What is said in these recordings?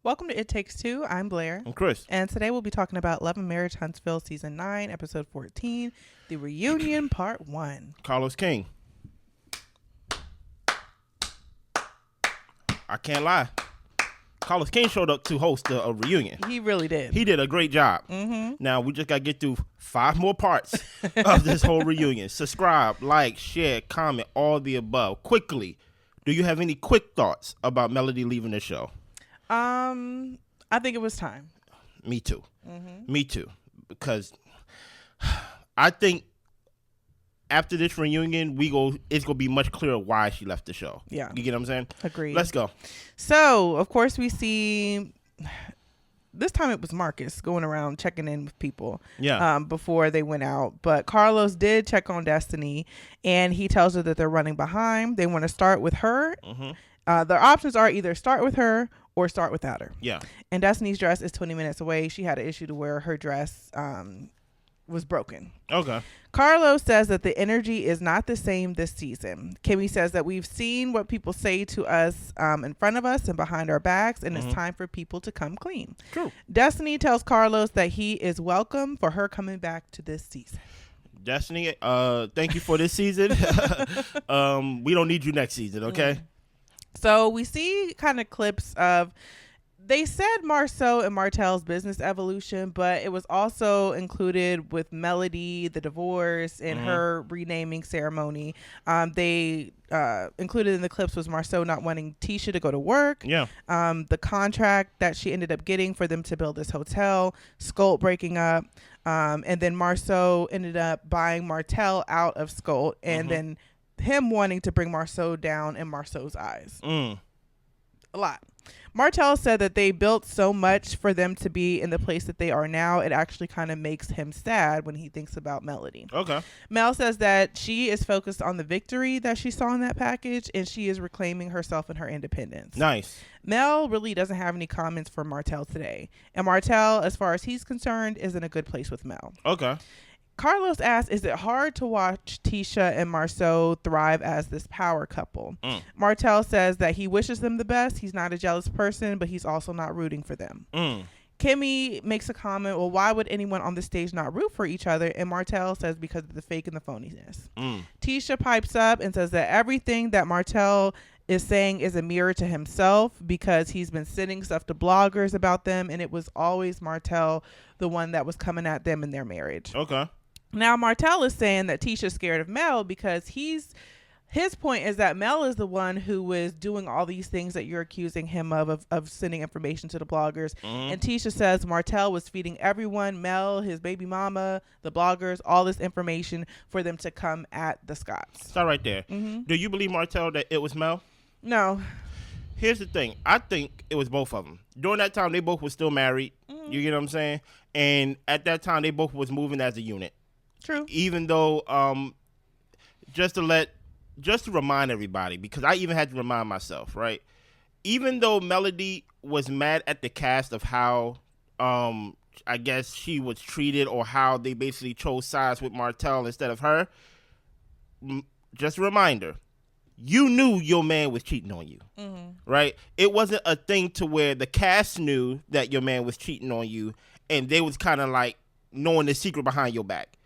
Welcome to It Takes Two. I'm Blair. I'm Chris. And today we'll be talking about Love and Marriage Huntsville Season 9, Episode 14, The Reunion Part 1. Carlos King. I can't lie. Carlos King showed up to host a reunion. He really did. He did a great job. Mm-hmm. Now, we just got to get through 5 more parts of this whole reunion. Subscribe, like, share, comment, all the above. Quickly, do you have any quick thoughts about Melody leaving the show? I think it was time. Me too. Mm-hmm. Me too. Because I think after this reunion, it's gonna be much clearer why she left the show. Yeah. You get what I'm saying? Agreed. Let's go. So, of course, we see this time it was Marcus going around checking in with people. Yeah. Before they went out. But Carlos did check on Destiny, and he tells her that they're running behind. They want to start with her. Mm-hmm. Their options are either start with her or start without her. Yeah. And Destiny's dress is 20 minutes away. She had an issue to where her dress was broken. Okay. Carlos says that the energy is not the same this season. Kimmi says that we've seen what people say to us in front of us and behind our backs, and it's time for people to come clean. True. Destiny tells Carlos that he is welcome for her coming back to this season. Destiny, thank you for this season. We don't need you next season, okay? So we see kind of clips of, they said Marsau and Martell's business evolution, but it was also included with Melody, the divorce, and her renaming ceremony. They included in the clips was Marsau not wanting Tisha to go to work. Yeah. The contract that she ended up getting for them to build this hotel, Scolt breaking up, and then Marsau ended up buying Martell out of Scolt, and then him wanting to bring Marsau down in Marsau's eyes. A lot. Martell said that they built so much for them to be in the place that they are now. It actually kind of makes him sad when he thinks about Melody. Okay. Mel says that she is focused on the victory that she saw in that package, and she is reclaiming herself and her independence. Nice. Mel really doesn't have any comments for Martell today. And Martell, as far as he's concerned, is in a good place with Mel. Okay. Carlos asks, is it hard to watch Tisha and Marsau thrive as this power couple? Martell says that he wishes them the best. He's not a jealous person, but he's also not rooting for them. Kimmi makes a comment, well, why would anyone on the stage not root for each other? And Martell says because of the fake and the phoniness. Tisha pipes up and says that everything that Martell is saying is a mirror to himself because he's been sending stuff to bloggers about them, and it was always Martell, the one that was coming at them in their marriage. Okay. Now, Martell is saying that Tisha's scared of Mel because his point is that Mel is the one who was doing all these things that you're accusing him of sending information to the bloggers. And Tisha says Martell was feeding everyone, Mel, his baby mama, the bloggers, all this information for them to come at the Scotts. Stop right there. Do you believe, Martell, that it was Mel? No. Here's the thing. I think it was both of them. During that time, they both were still married. You get what I'm saying? And at that time, they both was moving as a unit. True. Even though, just to remind everybody, because I even had to remind myself, right? Even though Melody was mad at the cast of how, I guess she was treated, or how they basically chose sides with Martell instead of her, just a reminder, you knew your man was cheating on you, right? It wasn't a thing to where the cast knew that your man was cheating on you, and they was kind of like knowing the secret behind your back.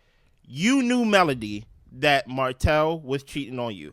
You knew, Melody, that Martell was cheating on you.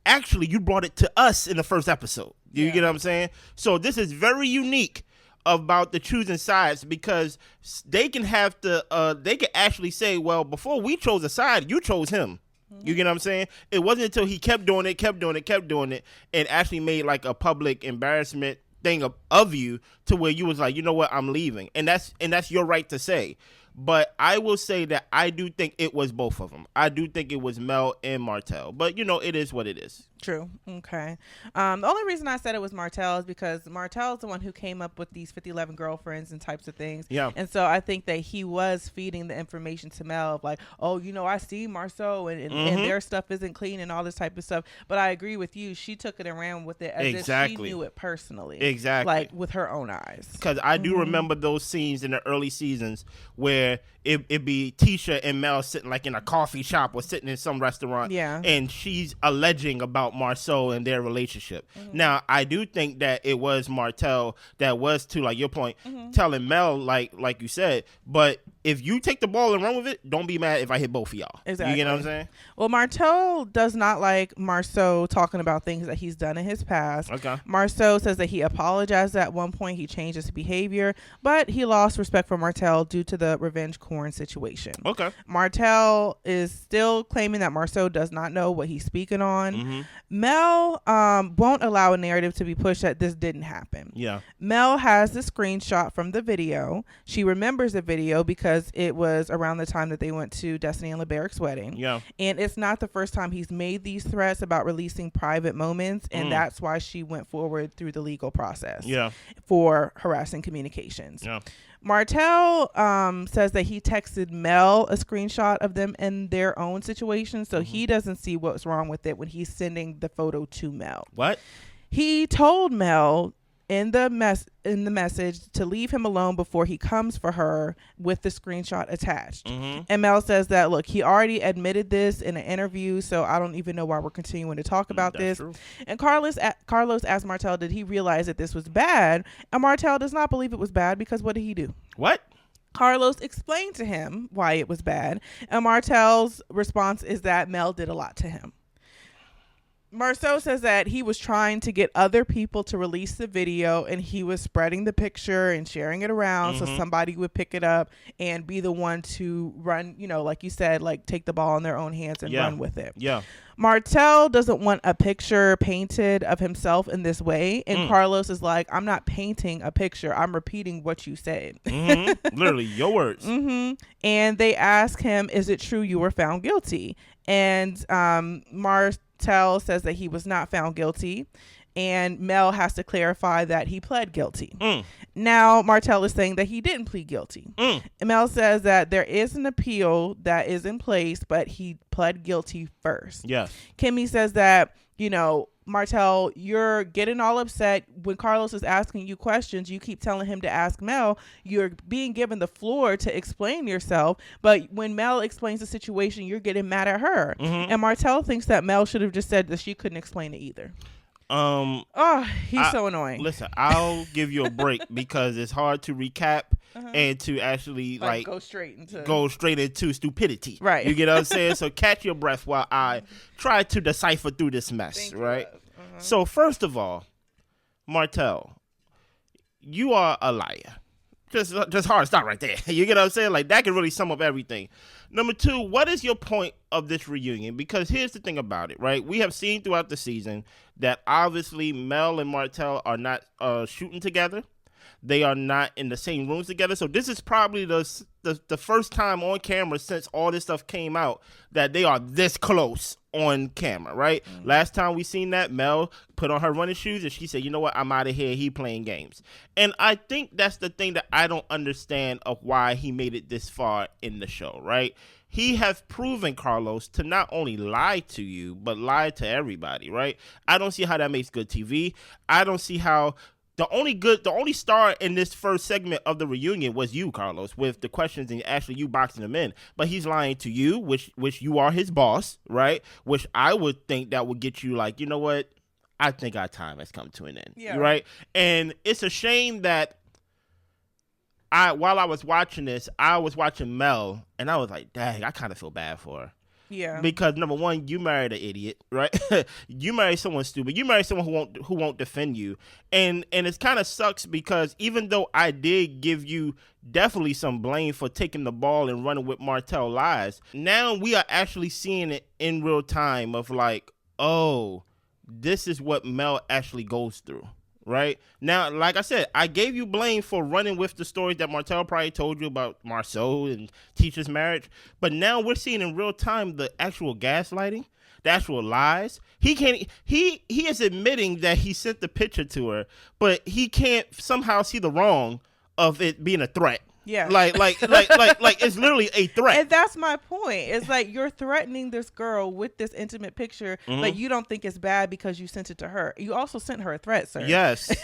Actually, you brought it to us in the first episode. You get what I'm saying? So this is very unique about the choosing sides, because they can have to, they can actually say, well, before we chose a side, you chose him. You get what I'm saying? It wasn't until he kept doing it, and actually made like a public embarrassment thing of you, to where you was like, you know what, I'm leaving. And that's your right to say. But I will say that I do think it was both of them. I do think it was Mel and Martell. But, it is what it is. True. Okay. The only reason I said it was Martell is because Martell is the one who came up with these 50-11 girlfriends and types of things. Yeah. And so I think that he was feeding the information to Mel of like, oh, I see Marsau and their stuff isn't clean and all this type of stuff. But I agree with you. She took it and ran with it as if she knew it personally. Exactly. Like with her own eyes. Because I do remember those scenes in the early seasons where where it be Tisha and Mel sitting like in a coffee shop or sitting in some restaurant, and she's alleging about Marsau and their relationship. Now, I do think that it was Martell that was, to like your point, telling Mel like you said, but if you take the ball and run with it, don't be mad if I hit both of y'all. Exactly. You get what I'm saying? Well, Martell does not like Marsau talking about things that he's done in his past. Okay. Marsau says that he apologized at one point. He changed his behavior, but he lost respect for Martell due to the revenge corn situation. Okay. Martell is still claiming that Marsau does not know what he's speaking on. Mel won't allow a narrative to be pushed that this didn't happen. Yeah. Mel has the screenshot from the video. She remembers the video because it was around the time that they went to Destiny and LeBeric's wedding. Yeah. And it's not the first time he's made these threats about releasing private moments, and that's why she went forward through the legal process for harassing communications. Yeah. Martell says that he texted Mel a screenshot of them in their own situation, so he doesn't see what's wrong with it when he's sending the photo to Mel. What? He told Mel in the message to leave him alone before he comes for her with the screenshot attached. And Mel says that, look, he already admitted this in an interview, so I don't even know why we're continuing to talk about this. True. And Carlos asked Martell, did he realize that this was bad? And Martell does not believe it was bad because what did he do? What? Carlos explained to him why it was bad. And Martell's response is that Mel did a lot to him. Marsau says that he was trying to get other people to release the video, and he was spreading the picture and sharing it around so somebody would pick it up and be the one to run, like you said, like take the ball in their own hands and run with it. Yeah. Martell doesn't want a picture painted of himself in this way. And Carlos is like, I'm not painting a picture. I'm repeating what you said. Literally, your words. And they ask him, is it true you were found guilty? And Martell says that he was not found guilty. And Mel has to clarify that he pled guilty. Now, Martell is saying that he didn't plead guilty. And Mel says that there is an appeal that is in place, but he pled guilty first. Yes. Kimmi says that, Martell, you're getting all upset when Carlos is asking you questions. You keep telling him to ask Mel. You're being given the floor to explain yourself. But when Mel explains the situation, you're getting mad at her. And Martell thinks that Mel should have just said that she couldn't explain it either. He's so annoying. Listen, I'll give you a break because it's hard to recap and to actually go straight into stupidity. Right. You get what I'm saying? So catch your breath while I try to decipher through this mess. Right. So first of all, Martell, you are a liar. Just hard to stop right there. You get what I'm saying? Like, that can really sum up everything. Number two, what is your point of this reunion? Because here's the thing about it, right? We have seen throughout the season that obviously Mel and Martell are not shooting together. They are not in the same rooms together. So this is probably the first time on camera since all this stuff came out that they are this close on camera, right? Last time we seen that, Mel put on her running shoes and she said, you know what, I'm out of here. He playing games. And I think that's the thing that I don't understand of why he made it this far in the show, right? He has proven, Carlos, to not only lie to you, but lie to everybody, right? I don't see how that makes good TV. I don't see how the only star in this first segment of the reunion was you, Carlos, with the questions and actually you boxing them in. But he's lying to you, which you are his boss, right? Which I would think that would get you like, you know what? I think our time has come to an end, right? And it's a shame that while I was watching this, I was watching Mel, and I was like, dang, I kind of feel bad for her. Yeah. Because number one, you married an idiot, right? You married someone stupid. You married someone who won't defend you. And it kind of sucks because even though I did give you definitely some blame for taking the ball and running with Martell lies, now we are actually seeing it in real time of like, oh, this is what Mel actually goes through. Right now, like I said, I gave you blame for running with the stories that Martell probably told you about Marsau and Tisha's marriage, but now we're seeing in real time the actual gaslighting, the actual lies. He is admitting that he sent the picture to her, but he can't somehow see the wrong of it being a threat. Yeah, like it's literally a threat. And that's my point. It's like you're threatening this girl with this intimate picture, but you don't think it's bad because you sent it to her. You also sent her a threat, sir. Yes.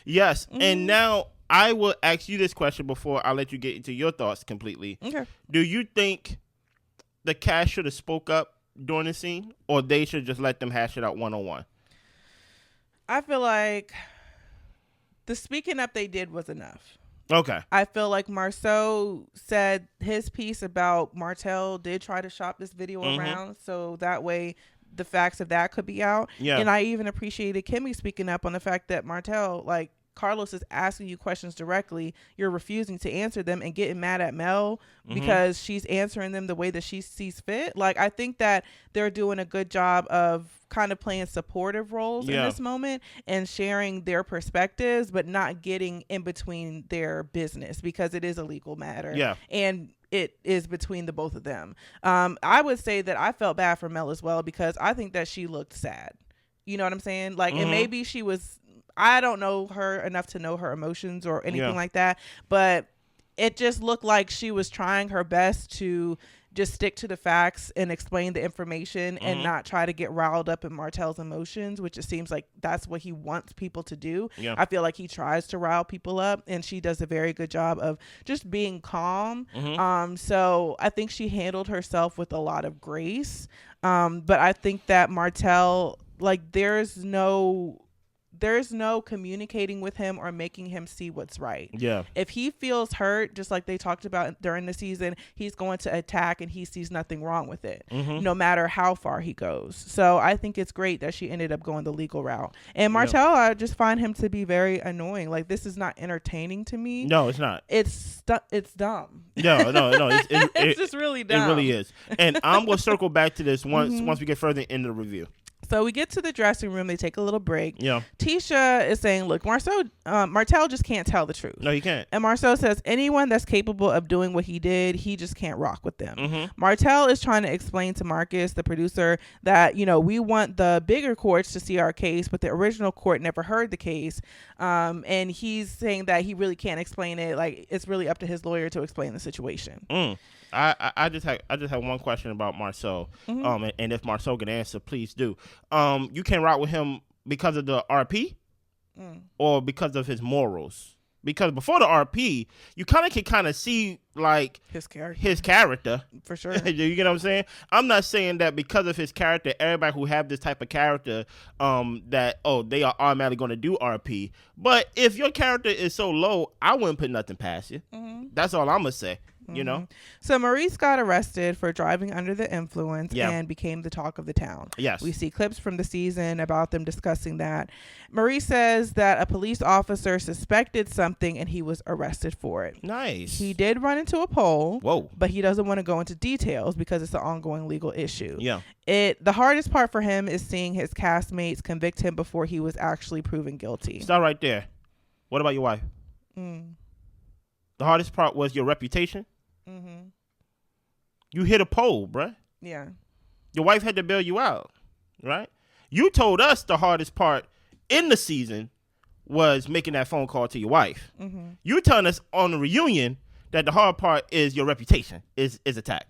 Yes. And now I will ask you this question before I let you get into your thoughts completely. Okay. Do you think the cast should have spoke up during the scene, or they should just let them hash it out one-on-one? I feel like the speaking up they did was enough. Okay. I feel like Marsau said his piece about Martell did try to shop this video around, so that way the facts of that could be out. Yeah. And I even appreciated Kimmi speaking up on the fact that Martell, like, Carlos is asking you questions directly. You're refusing to answer them and getting mad at Mel because she's answering them the way that she sees fit. Like, I think that they're doing a good job of kind of playing supportive roles in this moment and sharing their perspectives, but not getting in between their business because it is a legal matter. Yeah. And it is between the both of them. I would say that I felt bad for Mel as well because I think that she looked sad. You know what I'm saying? Like, and maybe she was, I don't know her enough to know her emotions or anything like that, but it just looked like she was trying her best to just stick to the facts and explain the information and not try to get riled up in Martell's emotions, which it seems like that's what he wants people to do. Yeah. I feel like he tries to rile people up, and she does a very good job of just being calm. So I think she handled herself with a lot of grace. But I think that Martell, like, there's no communicating with him or making him see what's right. Yeah. If he feels hurt, just like they talked about during the season, he's going to attack and he sees nothing wrong with it, no matter how far he goes. So I think it's great that she ended up going the legal route. And Martell, I just find him to be very annoying. Like, this is not entertaining to me. No, it's not. It's dumb. No. It's just really dumb. It really is. And I'm going to circle back to this once we get further into the review. So we get to the dressing room. They take a little break. Yeah. Tisha is saying, look, Martell just can't tell the truth. No, he can't. And Marsau says, anyone that's capable of doing what he did, he just can't rock with them. Martell is trying to explain to Marcus, the producer, that, we want the bigger courts to see our case, but the original court never heard the case. And he's saying that he really can't explain it. Like, it's really up to his lawyer to explain the situation. I just have one question about Marsau. And if Marsau can answer, please do. You can't rock with him because of the RP or because of his morals? Because before the RP, you can see like his character for sure. You get what I'm saying? I'm not saying that because of his character, everybody who have this type of character, that they are automatically going to do RP. But if your character is so low, I wouldn't put nothing past you. That's all I'm gonna say. You know. So Maurice got arrested for driving under the influence and became the talk of the town. Yes. We see clips from the season about them discussing that. Maurice says that a police officer suspected something and he was arrested for it. Nice. He did run into a pole. Whoa. But he doesn't want to go into details because it's an ongoing legal issue. Yeah. The hardest part for him is seeing his castmates convict him before he was actually proven guilty. Stop right there. What about your wife? The hardest part was your reputation? You hit a pole, bruh. Yeah. Your wife had to bail you out, right? You told us the hardest part in the season was making that phone call to your wife. You telling us on the reunion that the hard part is your reputation is attacked.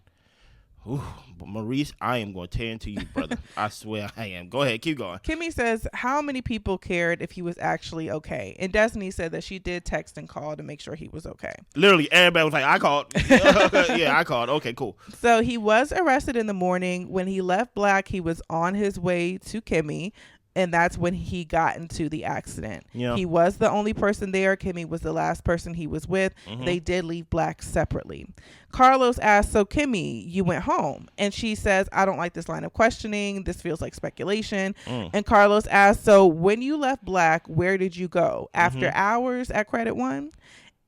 Ooh, but Maurice, I am going to tear into you, brother. I swear I am. Go ahead. Keep going. Kimmi says, how many people cared if he was actually okay? And Destiny said that she did text and call to make sure he was okay. Literally, everybody was like, I called. Yeah, I called. Okay, cool. So he was arrested in the morning. When he left Black, he was on his way to Kimmi. And that's when he got into the accident. Yeah. He was the only person there. Kimmi was the last person he was with. They did leave Black separately. Carlos asked, so Kimmi, you went home? And she says, I don't like this line of questioning. This feels like speculation. And Carlos asked, so when you left Black, where did you go? After hours at Credit One?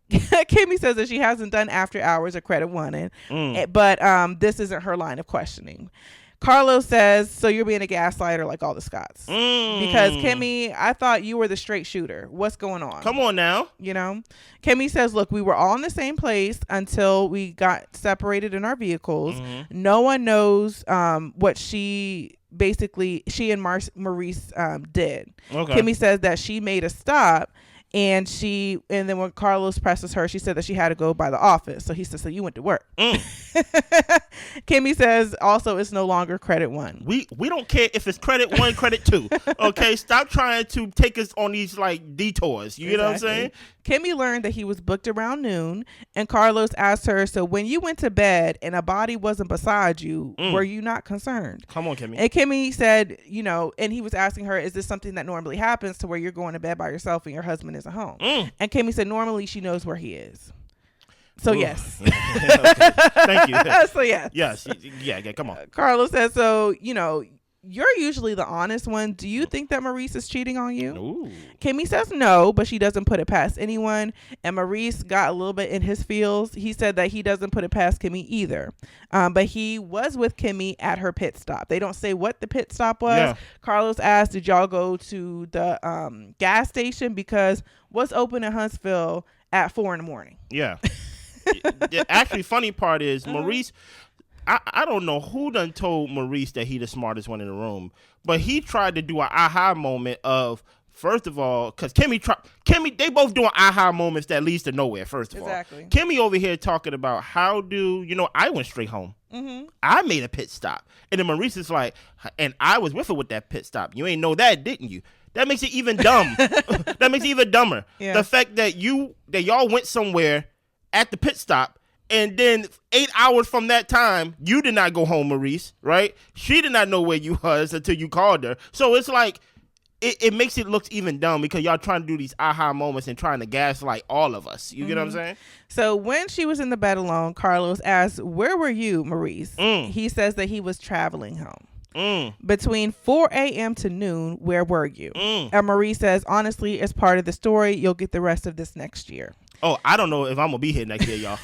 Kimmi says that she hasn't done after hours at Credit One, but this isn't her line of questioning. Carlos says, so you're being a gaslighter like all the Scotts. Because Kimmi, I thought you were the straight shooter. What's going on? Come on now. Kimmi says, look, we were all in the same place until we got separated in our vehicles. No one knows what she and Maurice did. Okay. Kimmi says that she made a stop. And then when Carlos presses her, she said that she had to go by the office. So he said, so you went to work. Kimmi says also it's no longer credit one. We don't care if it's credit one, credit two. Okay, stop trying to take us on these like detours. You know what I'm saying? Kimmi learned that he was booked around noon, and Carlos asked her, so when you went to bed and a body wasn't beside you, were you not concerned? Come on, Kimmi. And Kimmi said, and he was asking her, is this something that normally happens to where you're going to bed by yourself and your husband isn't home? And Kimmi said normally she knows where he is. So yes. Okay. Thank you. So yes. Yes. Yeah, come on. Carlos says, so, you're usually the honest one. Do you think that Maurice is cheating on you? Ooh. Kimmi says no, but she doesn't put it past anyone. And Maurice got a little bit in his feels. He said that he doesn't put it past Kimmi either. But he was with Kimmi at her pit stop. They don't say what the pit stop was. Yeah. Carlos asked, did y'all go to the gas station? Because what's open in Huntsville at 4 a.m? Yeah. The actually funny part is Maurice, I don't know who done told Maurice that he the smartest one in the room, but he tried to do an aha moment of, first of all, because Kimmi, they both doing aha moments that leads to nowhere, first of all. Kimmi over here talking about how I went straight home. I made a pit stop. And then Maurice is like, and I was with her with that pit stop. You ain't know that, didn't you? That makes it even dumb. That makes it even dumber. Yeah. The fact that y'all went somewhere at the pit stop, and then 8 hours from that time, you did not go home, Maurice, right? She did not know where you was until you called her. So it's like, it makes it look even dumb because y'all trying to do these aha moments and trying to gaslight all of us. You get what I'm saying? So when she was in the bed alone, Carlos asked, where were you, Maurice? He says that he was traveling home. Between 4 a.m. to noon, where were you? And Maurice says, honestly, as part of the story, you'll get the rest of this next year. Oh, I don't know if I'm gonna be here next year, y'all.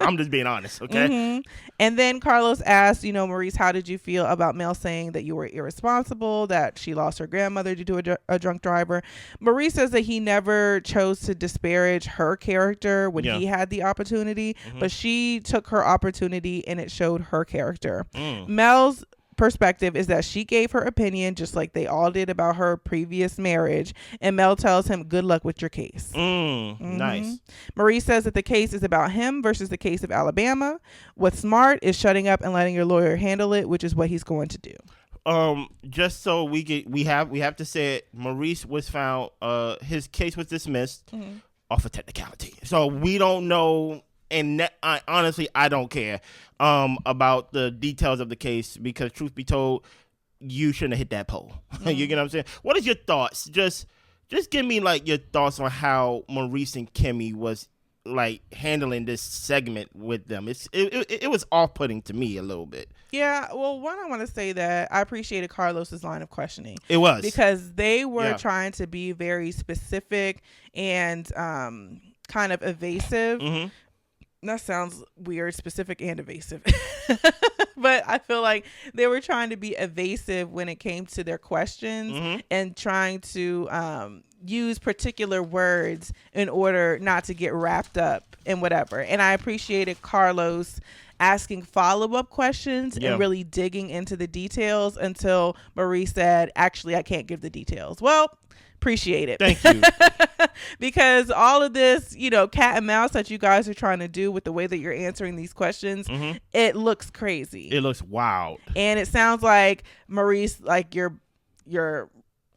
I'm just being honest, okay? And then Carlos asked, Maurice, how did you feel about Mel saying that you were irresponsible, that she lost her grandmother due to a drunk driver? Maurice says that he never chose to disparage her character when he had the opportunity, but she took her opportunity and it showed her character. Mel's perspective is that she gave her opinion just like they all did about her previous marriage, and Mel tells him good luck with your case. Nice. Maurice says that the case is about him versus the case of Alabama. What's smart is shutting up and letting your lawyer handle it, which is what he's going to do. Just so we have to say it, Maurice was found, his case was dismissed off of technicality, so we don't know. And honestly, I don't care about the details of the case because, truth be told, you shouldn't have hit that pole. You get what I'm saying? What is your thoughts? Just give me like your thoughts on how Maurice and Kimmi was like handling this segment with them. It was off-putting to me a little bit. Yeah, well, one, I want to say that I appreciated Carlos's line of questioning. It was because they were trying to be very specific and kind of evasive. That sounds weird, specific and evasive. But I feel like they were trying to be evasive when it came to their questions and trying to use particular words in order not to get wrapped up in whatever. And I appreciated Carlos asking follow-up questions and really digging into the details until Maurice said, actually, I can't give the details. Well, appreciate it. Thank you. Because all of this, cat and mouse that you guys are trying to do with the way that you're answering these questions, it looks crazy. It looks wild. And it sounds like Maurice, like you're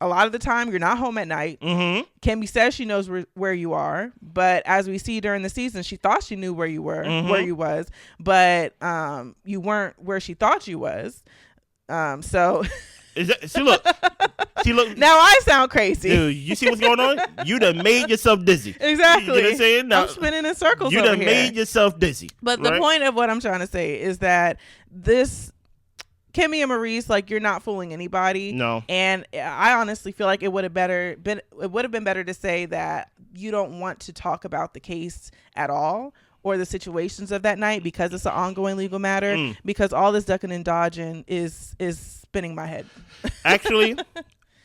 a lot of the time you're not home at night. Kimmi says she knows where you are, but as we see during the season, she thought she knew where you were, where you was, but you weren't where she thought you was. So see, look. Now I sound crazy. Dude, you see what's going on? You done made yourself dizzy. Exactly. You know what I'm saying? Now, I'm spinning in circles. You done made yourself dizzy. But the point of what I'm trying to say is that this Kimmi and Maurice, like, you're not fooling anybody. No. And I honestly feel like it would have been better to say that you don't want to talk about the case at all or the situations of that night because it's an ongoing legal matter. Because all this ducking and dodging is spinning my head. Actually,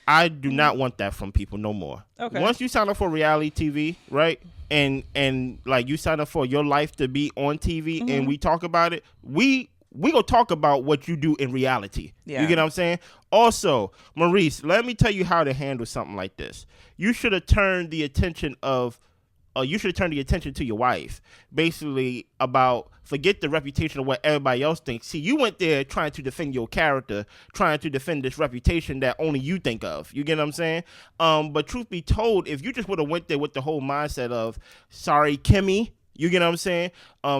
I do not want that from people no more. Okay. Once you sign up for reality TV, right? And like you sign up for your life to be on TV and we talk about it, we gonna talk about what you do in reality. Yeah. You get what I'm saying? Also, Maurice, let me tell you how to handle something like this. You should have turned the attention of you should turn the attention to your wife. Basically about forget the reputation of what everybody else thinks. See, you went there trying to defend your character, trying to defend this reputation that only you think of. You get what I'm saying? But truth be told, if you just would have went there with the whole mindset of, sorry, Kimmi, you get what I'm saying?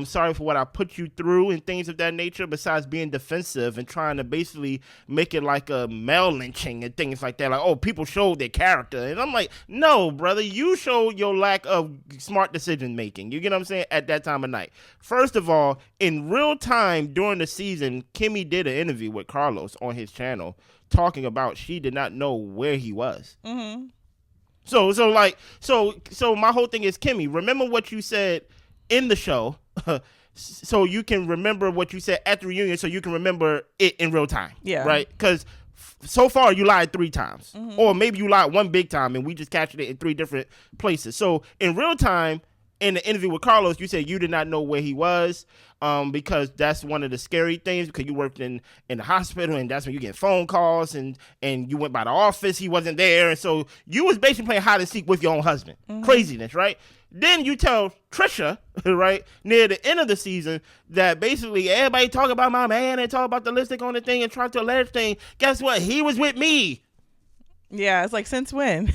Sorry for what I put you through and things of that nature, besides being defensive and trying to basically make it like a male lynching and things like that. Like, oh, people showed their character. And I'm like, no, brother, you showed your lack of smart decision making. You get what I'm saying? At that time of night. First of all, in real time during the season, Kimmi did an interview with Carlos on his channel talking about she did not know where he was. Mm-hmm. So my whole thing is, Kimmi, remember what you said in the show, so you can remember what you said at the reunion, so you can remember it in real time. Yeah. Right? Because so far you lied 3 times. Mm-hmm. Or maybe you lied 1 big time and we just captured it in 3 different places. So in real time, in the interview with Carlos, you said you did not know where he was, because that's one of the scary things, because you worked in the hospital and that's when you get phone calls and you went by the office, he wasn't there. And so you was basically playing hide and seek with your own husband. Mm-hmm. Craziness, right? Then you tell Trisha, right, near the end of the season, that basically everybody talk about my man and talk about the lipstick on the thing and try to allege thing. Guess what? He was with me. Yeah, it's like, since when?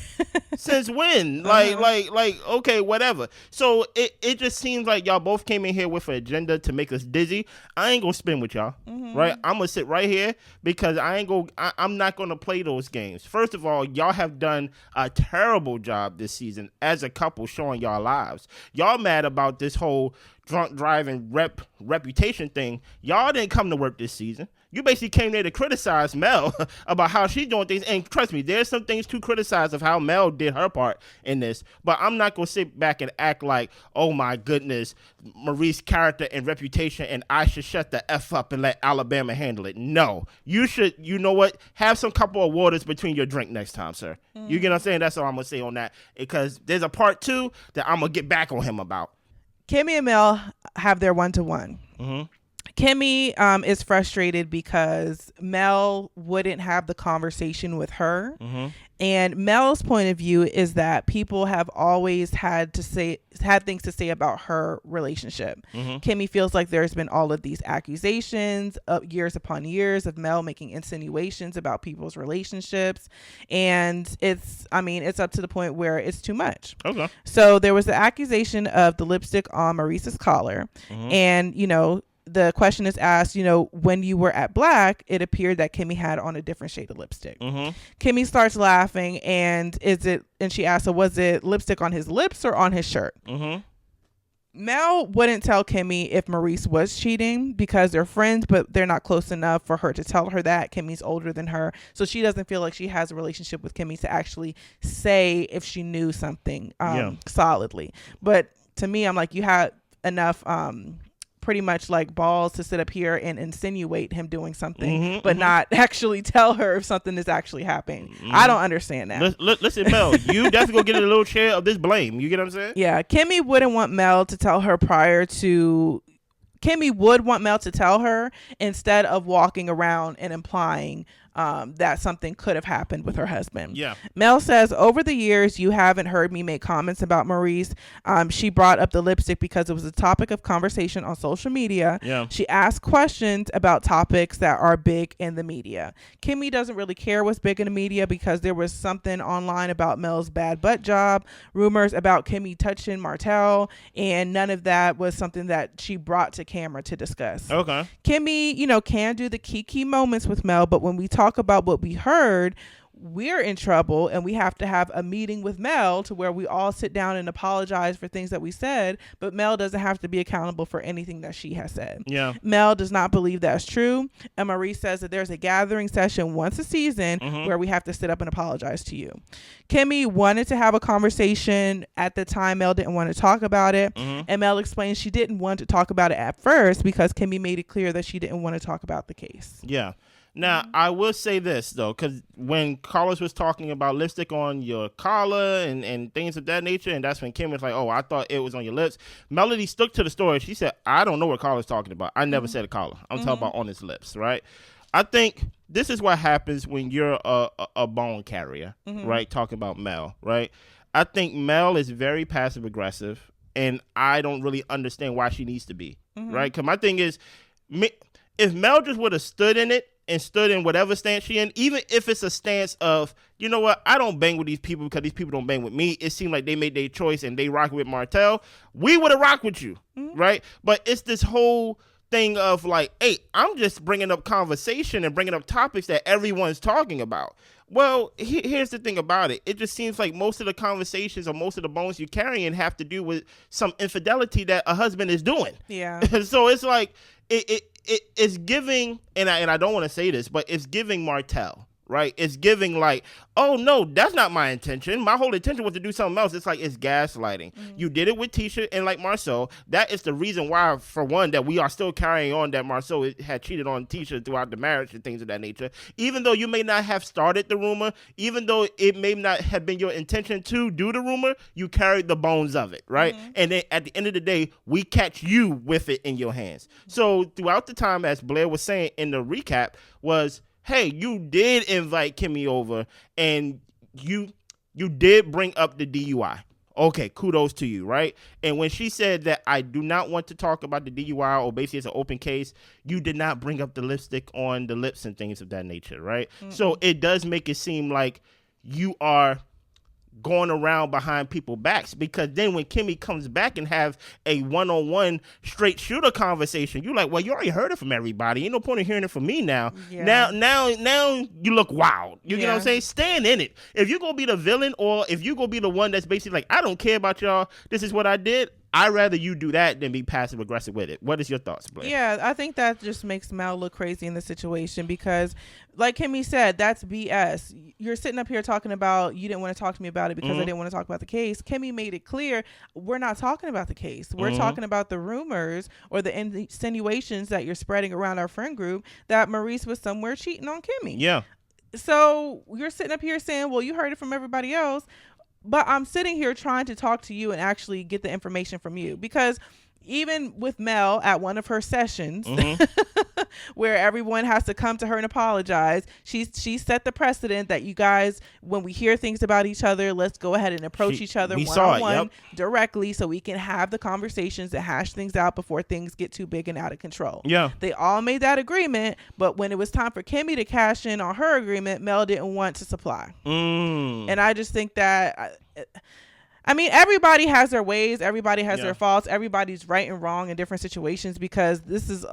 Since when? Like, okay, whatever. So it just seems like y'all both came in here with an agenda to make us dizzy. I ain't gonna spin with y'all, right? I'm gonna sit right here because I'm not gonna play those games. First of all, y'all have done a terrible job this season as a couple showing y'all lives. Y'all mad about this whole drunk driving reputation thing. Y'all didn't come to work this season. You basically came there to criticize Mel about how she's doing things. And trust me, there's some things to criticize of how Mel did her part in this. But I'm not going to sit back and act like, oh my goodness, Maurice's character and reputation, and I should shut the F up and let Alabama handle it. No. You should, you know what? Have some couple of waters between your drink next time, sir. Mm. You get what I'm saying? That's all I'm going to say on that. Because there's a part 2 that I'm going to get back on him about. Kimmi and Mel have their one-to-one. Mm-hmm. Kimmi is frustrated because Mel wouldn't have the conversation with her. Mm-hmm. And Mel's point of view is that people have always had things to say about her relationship. Mm-hmm. Kimmi feels like there's been all of these accusations of years upon years of Mel making insinuations about people's relationships. And it's up to the point where it's too much. Okay. So there was the accusation of the lipstick on Maurice's collar. Mm-hmm. And, the question is asked, when you were at Black, it appeared that Kimmi had on a different shade of lipstick. Mm-hmm. Kimmi starts laughing, and she asks, so was it lipstick on his lips or on his shirt? Mm-hmm. Mel wouldn't tell Kimmi if Maurice was cheating because they're friends, but they're not close enough for her to tell her that. Kimmy's older than her, so she doesn't feel like she has a relationship with Kimmi to actually say if she knew something solidly. But to me, I'm like, you had enough pretty much like balls to sit up here and insinuate him doing something, but not actually tell her if something is actually happening. I don't understand that. Listen, Mel, you definitely gonna get a little share of this blame. You get what I'm saying? Yeah, Kimmi wouldn't want Mel to tell her Kimmi would want Mel to tell her instead of walking around and implying that something could have happened with her husband. Yeah. Mel says, over the years, you haven't heard me make comments about Maurice. She brought up the lipstick because it was a topic of conversation on social media. Yeah. She asked questions about topics that are big in the media. Kimmi doesn't really care what's big in the media because there was something online about Mel's bad butt job, rumors about Kimmi touching Martell, and none of that was something that she brought to camera to discuss. Okay. Kimmi, can do the key moments with Mel, but when we talk about what we heard, we're in trouble and we have to have a meeting with Mel to where we all sit down and apologize for things that we said, but Mel doesn't have to be accountable for anything that she has said. Yeah. Mel does not believe that's true, and Maurice says that there's a gathering session once a season where we have to sit up and apologize to you. Kimmi wanted to have a conversation at the time. Mel didn't want to talk about it, and Mel explained she didn't want to talk about it at first because Kimmi made it clear that she didn't want to talk about the case. Yeah. Now, I will say this, though, because when Carlos was talking about lipstick on your collar and things of that nature, and that's when Kim was like, oh, I thought it was on your lips. Melody stuck to the story. She said, I don't know what Carlos talking about. I never said a collar. I'm talking about on his lips, right? I think this is what happens when you're a bone carrier, right? Talking about Mel, right? I think Mel is very passive aggressive, and I don't really understand why she needs to be, right? Because my thing is, if Mel just would have stood in it and stood in whatever stance she in, even if it's a stance of, you know what, I don't bang with these people because these people don't bang with me. It seemed like they made their choice and they rock with Martell. We would have rocked with you, right? But it's this whole thing of like, hey, I'm just bringing up conversation and bringing up topics that everyone's talking about. Well, here's the thing about it. It just seems like most of the conversations or most of the bones you're carrying have to do with some infidelity that a husband is doing. Yeah. So it's like it's giving, and I don't want to say this, but it's giving Martell, right? It's giving like, oh no, that's not my intention. My whole intention was to do something else. It's like it's gaslighting. You did it with Tisha and like Marsau. That is the reason why, for one, that we are still carrying on that Marsau had cheated on Tisha throughout the marriage and things of that nature. Even though you may not have started the rumor, even though it may not have been your intention to do the rumor, you carried the bones of it, right? And then at the end of the day, we catch you with it in your hands. So throughout the time, as Blair was saying in the recap, was, hey, you did invite Kimmi over and you did bring up the DUI. Okay, kudos to you, right? And when she said that I do not want to talk about the DUI, or basically it's an open case, you did not bring up the lipstick on the lips and things of that nature, right? So it does make it seem like you are going around behind people's backs, because then when Kimmi comes back and have a one-on-one straight shooter conversation, you're like, well, you already heard it from everybody. Ain't no point in hearing it from me now. Yeah. Now you look wild. You get what I'm saying? Stand in it. If you're going to be the villain, or if you're going to be the one that's basically like, I don't care about y'all, this is what I did, I'd rather you do that than be passive aggressive with it. What is your thoughts, Blair? Yeah, I think that just makes Mel look crazy in the situation, because like Kimmi said, that's BS. You're sitting up here talking about you didn't want to talk to me about it because I didn't want to talk about the case. Kimmi made it clear we're not talking about the case. We're talking about the rumors or the insinuations that you're spreading around our friend group that Maurice was somewhere cheating on Kimmi. Yeah. So you're sitting up here saying, well, you heard it from everybody else. But I'm sitting here trying to talk to you and actually get the information from you, because even with Mel at one of her sessions where everyone has to come to her and apologize, she set the precedent that you guys, when we hear things about each other, let's go ahead and approach each other one-on-one directly, so we can have the conversations and hash things out before things get too big and out of control. Yeah. They all made that agreement, but when it was time for Kimmi to cash in on her agreement, Mel didn't want to supply. And I just think that... I mean, everybody has their ways. Everybody has their faults. Everybody's right and wrong in different situations, because this is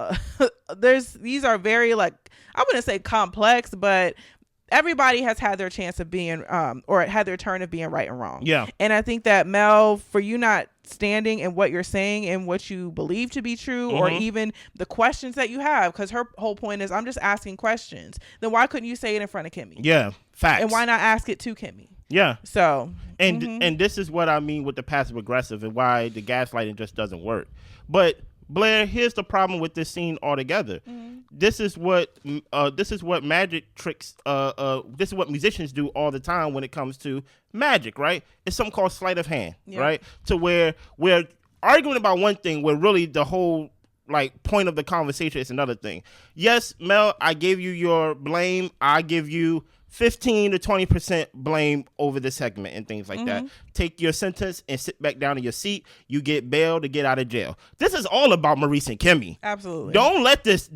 these are very, like, I wouldn't say complex, but everybody has had their chance of being or had their turn of being right and wrong. Yeah. And I think that, Mel, for you not standing in what you're saying and what you believe to be true, or even the questions that you have, because her whole point is, I'm just asking questions. Then why couldn't you say it in front of Kimmi? Yeah, facts. And why not ask it to Kimmi? Yeah. So, and this is what I mean with the passive aggressive and why the gaslighting just doesn't work. But Blair, here's the problem with this scene altogether. This is what magic tricks. This is what musicians do all the time when it comes to magic, right? It's something called sleight of hand, right? To where we're arguing about one thing, where really the whole like point of the conversation is another thing. Yes, Mel, I gave you your blame. I give you 15 to 20% blame over the segment and things like that. Take your sentence and sit back down in your seat. You get bail to get out of jail. This is all about Maurice and Kimmi. Absolutely. Don't let this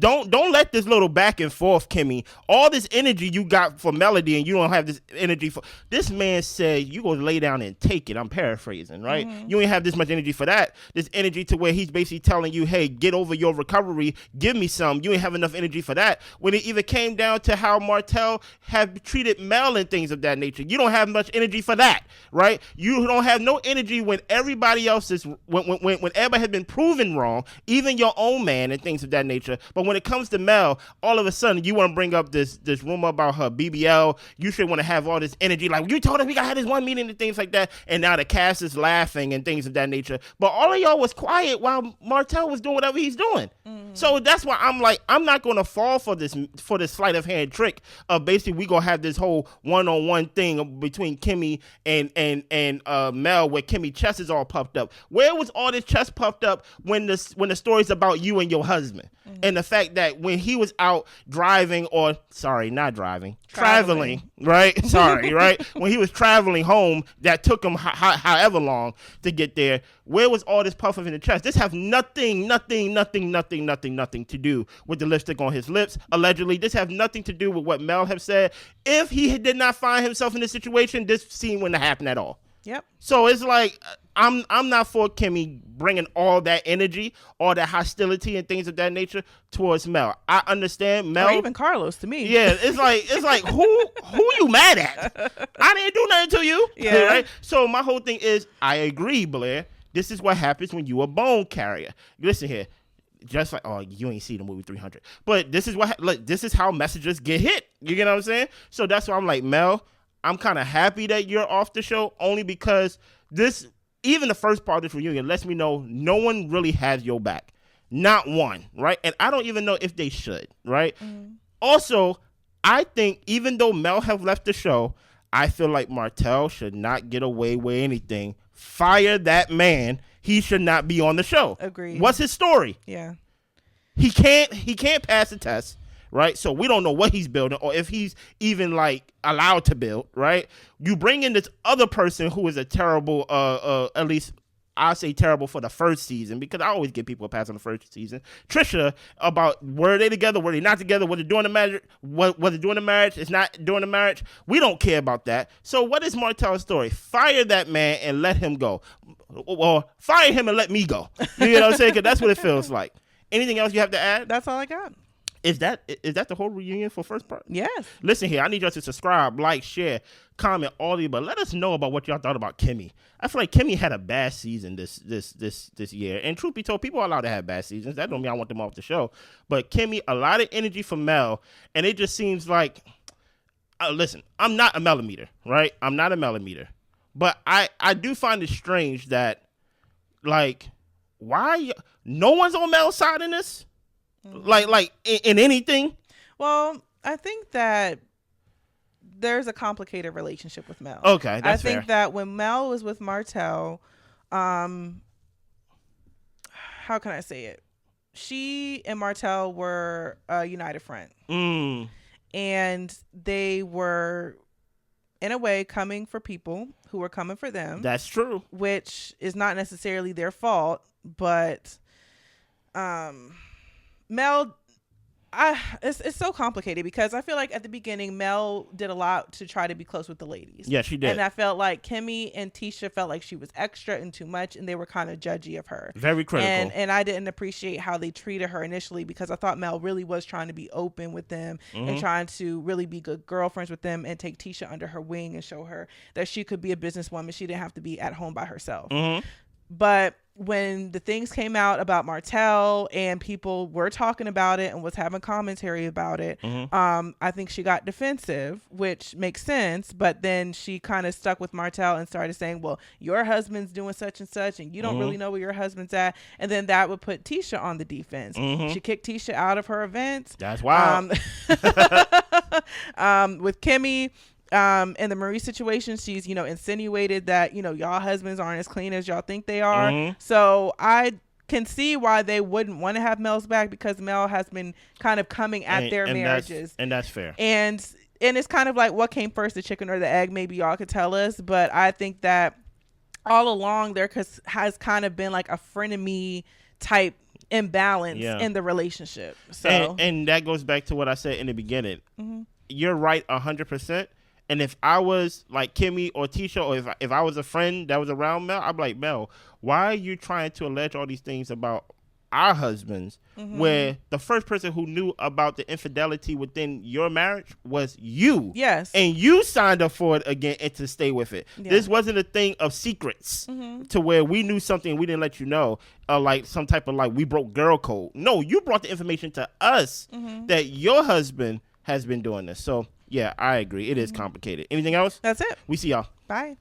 little back and forth, Kimmi. All this energy you got for Melody, and you don't have this energy for this man said you go lay down and take it. I'm paraphrasing, right? You ain't have this much energy for that. This energy to where he's basically telling you, hey, get over your recovery. Give me some. You ain't have enough energy for that. When it even came down to how Martell have treated Mel and things of that nature, you don't have much energy for that, right? You don't have no energy when everybody else is when everybody has been proven wrong, even your own man and things of that nature. But when it comes to Mel, all of a sudden you want to bring up this rumor about her BBL. You should want to have all this energy, like you told us we gotta have this one meeting and things like that. And now the cast is laughing and things of that nature. But all of y'all was quiet while Martell was doing whatever he's doing. So that's why I'm like, I'm not going to fall for this sleight of hand trick of basically we gonna have have this whole one-on-one thing between Kimmi and Mel, where Kimmi chest is all puffed up. Where was all this chest puffed up when the story's about you and your husband? And the fact that when he was out driving, or sorry, not driving, traveling, right? Sorry, right? When he was traveling home, that took him however long to get there. Where was all this puff up in the chest? This have nothing to do with the lipstick on his lips. Allegedly, this have nothing to do with what Mel have said. If he did not find himself in this situation, this scene wouldn't have happened at all. Yep. So it's like I'm not for Kimmi bringing all that energy, all that hostility and things of that nature towards Mel. I understand Mel, or even Carlos to me. Yeah, it's like who you mad at? I didn't do nothing to you. Yeah. Right? So my whole thing is, I agree, Blair. This is what happens when you a bone carrier. Listen here. Just like, oh, you ain't see the movie 300, but this is this is how messages get hit. You get what I'm saying? So that's why I'm like, Mel, I'm kind of happy that you're off the show, only because even the first part of this reunion lets me know no one really has your back. Not one, right? And I don't even know if they should, right? Also, I think even though Mel have left the show, I feel like Martell should not get away with anything. Fire that man. He should not be on the show. Agreed. What's his story? Yeah. He can't pass the test, right? So we don't know what he's building or if he's even like allowed to build, right? You bring in this other person who is a terrible, at least I say terrible for the first season, because I always give people a pass on the first season. Trisha, about were they together, were they not together, were they doing the marriage, was it doing the marriage, it's not doing the marriage. We don't care about that. So what is Martell's story? Fire that man and let him go. Or fire him and let me go. You know what I'm saying? Because that's what it feels like. Anything else you have to add? That's all I got. Is that the whole reunion for first part? Yes. Listen here, I need y'all to subscribe, like, share, comment, all of you, but let us know about what y'all thought about Kimmi. I feel like Kimmi had a bad season this year. And truth be told, people are allowed to have bad seasons. That don't mean I want them off the show. But Kimmi, a lot of energy from Mel, and it just seems like, listen, I'm not a millimeter, right? I'm not a millimeter. But I do find it strange that, like, why no one's on Mel's side in this? Like in anything? Well, I think that there's a complicated relationship with Mel. Okay, that's fair. I think fair. that when Mel was with Martell, how can I say it? She and Martell were a united front. And they were, in a way, coming for people who were coming for them. That's true. Which is not necessarily their fault, but Mel, it's so complicated because I feel like at the beginning Mel did a lot to try to be close with the ladies. Yeah, she did. And I felt like Kimmi and Tisha felt like she was extra and too much, and they were kind of judgy of her. Very critical. And I didn't appreciate how they treated her initially, because I thought Mel really was trying to be open with them and trying to really be good girlfriends with them and take Tisha under her wing and show her that she could be a businesswoman. She didn't have to be at home by herself. But when the things came out about Martell and people were talking about it and was having commentary about it, I think she got defensive, which makes sense. But then she kind of stuck with Martell and started saying, well, your husband's doing such and such, and you don't really know where your husband's at. And then that would put Tisha on the defense. She kicked Tisha out of her events. That's wild. With Kimmi, in the Maurice situation, she's, insinuated that, y'all husbands aren't as clean as y'all think they are. So I can see why they wouldn't want to have Mel's back, because Mel has been kind of coming at their marriages. And that's fair. And it's kind of like, what came first, the chicken or the egg? Maybe y'all could tell us. But I think that all along there has kind of been like a frenemy type imbalance in the relationship. So and that goes back to what I said in the beginning. You're right 100%. And if I was like Kimmi or Tisha, or if I was a friend that was around Mel, I'd be like, Mel, why are you trying to allege all these things about our husbands, where the first person who knew about the infidelity within your marriage was you? Yes. And you signed up for it again and to stay with it. Yeah. This wasn't a thing of secrets to where we knew something and we didn't let you know, like some type of like we broke girl code. No, you brought the information to us that your husband has been doing this. So, yeah, I agree. It is complicated. Anything else? That's it. We see y'all. Bye.